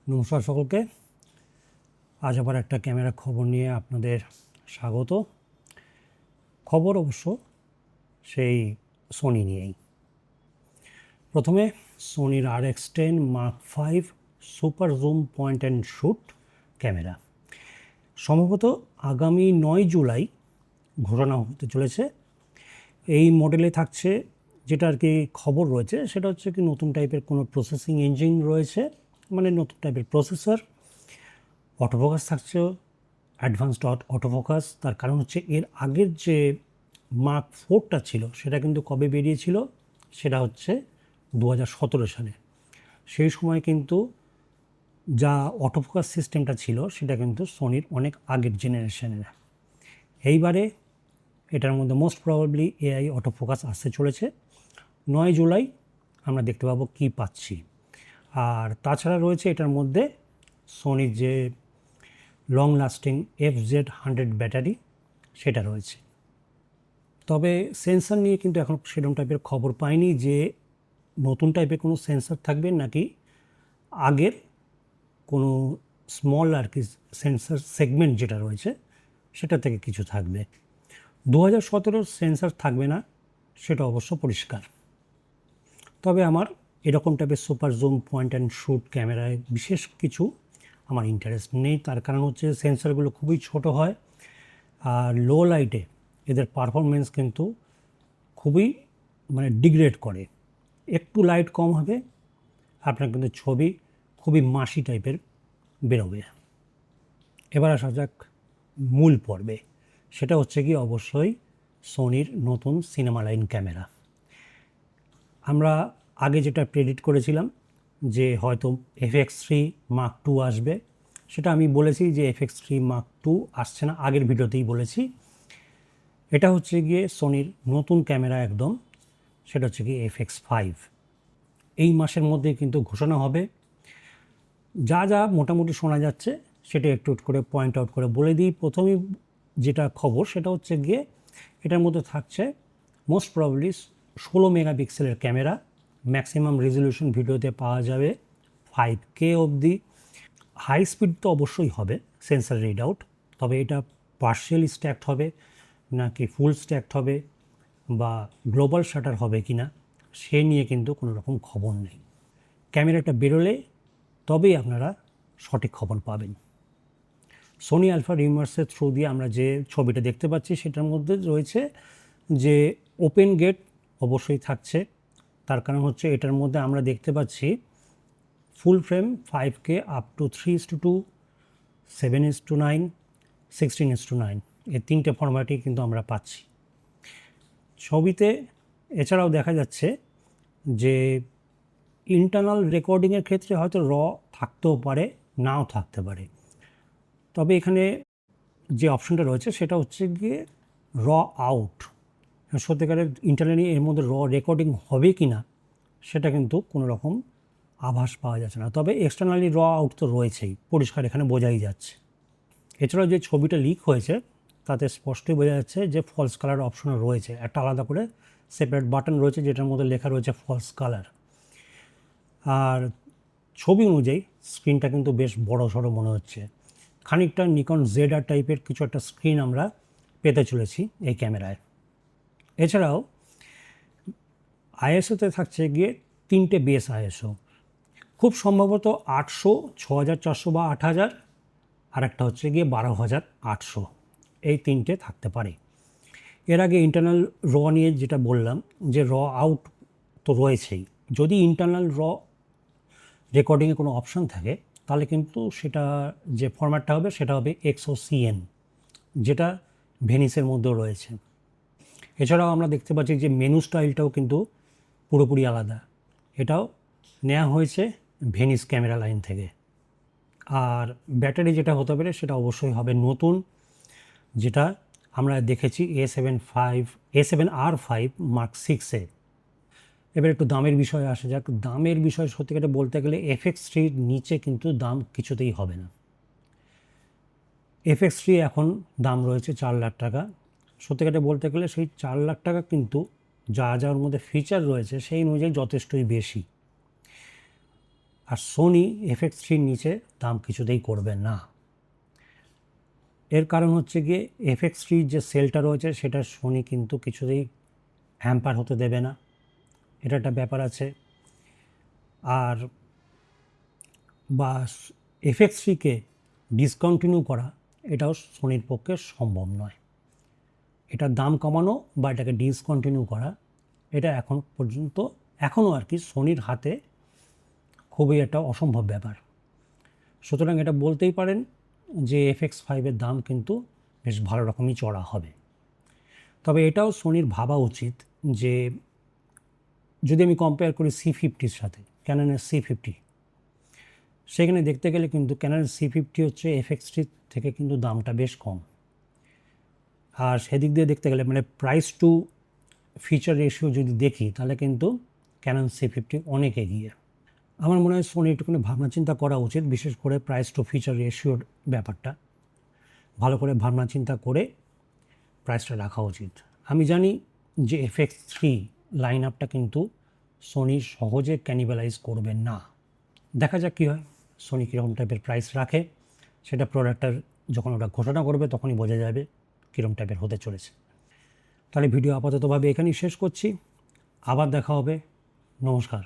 নমস্কার সকলকে। আজ আবার একটা ক্যামেরা খবর নিয়ে আপনাদের স্বাগত। খবর অবশ্য সেই সোনি নিয়েই। প্রথমে সোনির RX10 Mark V super zoom point and shoot camera সম্ভবত আগামী 9 জুলাই ঘোষণা হতে চলেছে। এই মডেলে থাকছে, যেটা আর কি খবর রয়েছে, সেটা হচ্ছে কি নতুন টাইপের কোনো প্রসেসিং ইঞ্জিন রয়েছে, মানে নতুন টাইপের প্রসেসর। অটোফোকাস থাকছে অ্যাডভান্সড অটোফোকাস। তার কারণ হচ্ছে এর আগের যে Mark IV ছিল সেটা কিন্তু কবে বেরিয়েছিল, সেটা হচ্ছে 2017 সালে। সেই সময় কিন্তু যা অটোফোকাস সিস্টেমটা ছিল সেটা কিন্তু সোনির অনেক আগের জেনারেশনের। এইবারে এটার মধ্যে মোস্ট প্রবাবলি AI অটোফোকাস আসতে চলেছে। 9 জুলাই আমরা দেখতে পাবো কী পাচ্ছি। আর তাছাড়া রয়েছে এটার মধ্যে সোনির যে লং লাস্টিং FZ100 ব্যাটারি, সেটা রয়েছে। তবে সেন্সর নিয়ে কিন্তু এখন সেরকম টাইপের খবর পাইনি যে নতুন টাইপের কোনো সেন্সর থাকবে নাকি আগের কোনো স্মল আর কি সেন্সর সেগমেন্ট যেটা রয়েছে সেটা থেকে কিছু থাকবে। 2017 সেন্সর থাকবে না সেটা অবশ্য পরিষ্কার। তবে আমার এরকম টাইপের super zoom point and shoot ক্যামেরায় বিশেষ কিছু আমার ইন্টারেস্ট নেই। তার কারণ হচ্ছে সেন্সরগুলো খুবই ছোট হয় আর লো লাইটে এদের পারফরমেন্স কিন্তু খুবই ডিগ্রেড করে। একটু লাইট কম হবে, আপনার কিন্তু ছবি খুবই মাসি টাইপের বেরোবে। এবার আসা যাক মূল পর্বে। সেটা হচ্ছে কি অবশ্যই সোনির নতুন সিনেমা লাইন ক্যামেরা। আমরা আগে যেটা প্রেডিক্ট করেছিলাম যে হয়তো FX3 Mark II আসবে, সেটা আমি বলেছি যে FX3 Mark II আসছে না, আগের ভিডিওতেই বলেছি। এটা হচ্ছে গিয়ে সোনির নতুন ক্যামেরা একদম, সেটা হচ্ছে গিয়ে FX5। এই মাসের মধ্যে কিন্তু ঘোষণা হবে। যা যা মোটামুটি শোনা যাচ্ছে সেটা একটু করে পয়েন্ট আউট করে বলে দিই। প্রথমেই যেটা খবর সেটা হচ্ছে গিয়ে এটার মধ্যে থাকছে মোস্ট প্রবাবলি 16 মেগাপিক্সেলের ক্যামেরা। ম্যাক্সিমাম রেজলিউশন ভিডিওতে পাওয়া যাবে 5K অবধি। হাই স্পিড তো অবশ্যই হবে সেন্সার রিড আউট, তবে এটা পার্শিয়ালি স্ট্যাকড হবে নাকি ফুল স্ট্যাকড হবে বা গ্লোবাল শাটার হবে কি না সে নিয়ে কিন্তু কোনো রকম খবর নেই। ক্যামেরাটা বেরোলে তবেই আপনারা সঠিক খবর পাবেন। সোনি আলফা রিমার্সের থ্রু দিয়ে আমরা যে ছবিটা দেখতে পাচ্ছি সেটার মধ্যে রয়েছে যে ওপেন গেট অবশ্যই থাকছে। তার কারণ হচ্ছে এটার মধ্যে আমরা দেখতে পাচ্ছি ফুল ফ্রেম 5K আপ টু 3:2, 7:9, 16:9, এই তিনটে ফরম্যাটেই কিন্তু আমরা পাচ্ছি ছবিতে। এছাড়াও দেখা যাচ্ছে যে ইন্টারনাল রেকর্ডিংয়ের ক্ষেত্রে হয়তো থাকতেও পারে, নাও থাকতে পারে। তবে এখানে যে অপশনটা রয়েছে সেটা হচ্ছে গিয়ে আউট। সত্যিকারের ইন্টারনালি এর মধ্যে রেকর্ডিং হবে কি না সেটা কিন্তু কোনো রকম আভাস পাওয়া যাচ্ছে না। তবে এক্সটার্নালি আউট তো রয়েছেই, পরিষ্কার এখানে বোঝাই যাচ্ছে। এছাড়াও যে ছবিটা লিক হয়েছে তাতে স্পষ্টই বোঝা যাচ্ছে যে ফলস কালার অপশনও রয়েছে, একটা আলাদা করে সেপারেট বাটন রয়েছে যেটার মধ্যে লেখা রয়েছে ফলস কালার। আর ছবি অনুযায়ী স্ক্রিনটা কিন্তু বেশ বড় সড়ো মনে হচ্ছে, খানিকটা নিকন ZR টাইপের কিছু একটা স্ক্রিন আমরা পেতে চলেছি এই ক্যামেরায়। এছাড়াও ISOতে থাকছে গিয়ে 3টে বেস ISO, খুব সম্ভবত 800, 6400 বা 8000, আর একটা হচ্ছে গিয়ে 12800, এই 3টে থাকতে পারে। এর আগে ইন্টারনাল নিয়ে যেটা বললাম যে আউট তো রয়েছেই, যদি ইন্টারনাল রেকর্ডিংয়ে কোনো অপশান থাকে তাহলে কিন্তু সেটা যে ফরম্যাটটা হবে সেটা হবে XOCN, যেটা ভেনিসের মধ্যেও রয়েছে। এছাড়াও আমরা দেখতে পাচ্ছি যে মেনু স্টাইলটাও কিন্তু পুরোপুরি আলাদা, এটাও নেওয়া হয়েছে ভেনিস ক্যামেরা লাইন থেকে। আর ব্যাটারি যেটা হতে পারে সেটা অবশ্যই হবে নতুন, যেটা আমরা দেখেছি A7R5 Mark VI-এ। এবার একটু দামের বিষয়ে আসা যাক। দামের বিষয়ে সত্যিকারে বলতে গেলে FX3-র নিচে কিন্তু দাম কিছুতেই হবে না। FX3 এখন দাম রয়েছে 4 লাখ টাকা। সত্যিকারে বলতে গেলে সেই 4 লাখ টাকা কিন্তু যা যার মধ্যে ফিচার রয়েছে সেই অনুযায়ী যথেষ্টই বেশি। আর সোনি FX3 নিচে দাম কিছুতেই করবে না। এর কারণ হচ্ছে গিয়ে FX3 যে সেলটা রয়েছে সেটা সোনি কিন্তু কিছুতেই হ্যাম্পার হতে দেবে না, এটা একটা ব্যাপার আছে। আর বা FX3কে ডিসকন্টিনিউ করা এটাও সোনির পক্ষে সম্ভব নয়। এটার দাম কমানো বা এটাকে ডিসকন্টিনিউ করা এটা এখন পর্যন্ত এখনও আর কি সোনির হাতে খুবই একটা অসম্ভব ব্যাপার। সুতরাং এটা বলতেই পারেন যে FX5-এর দাম কিন্তু বেশ ভালো রকমই চড়া হবে। তবে এটাও সোনির ভাবা উচিত যে যদি আমি কম্পেয়ার করি C50-র সাথে, ক্যাননের C50, সেখানে দেখতে গেলে কিন্তু ক্যাননের C50 হচ্ছে FX3 থেকে কিন্তু দামটা বেশ কম। আর সেদিক দিয়ে দেখতে গেলে মানে প্রাইস টু ফিচার রেশিও যদি দেখি তাহলে কিন্তু ক্যানন C50 অনেক এগিয়ে। আমার মনে হয় সোনি একটুখানি ভাবনা চিন্তা করা উচিত, বিশেষ করে প্রাইস টু ফিচার রেশিওর ব্যাপারটা ভালো করে ভাবনা চিন্তা করে প্রাইসটা রাখা উচিত। আমি জানি যে FX3 লাইন আপটা কিন্তু সোনি সহজে ক্যানিবালাইজ করবে না। দেখা যাক কী হয়, সোনি কীরকম টাইপের প্রাইস রাখে, সেটা প্রোডাক্টটার যখন ওটা ঘোষণা করবে তখনই বোঝা যাবে কীরকম টাইপের হতে চলেছে। তাহলে ভিডিও আপাততভাবে এখানেই শেষ করছি, আবার দেখা হবে, নমস্কার।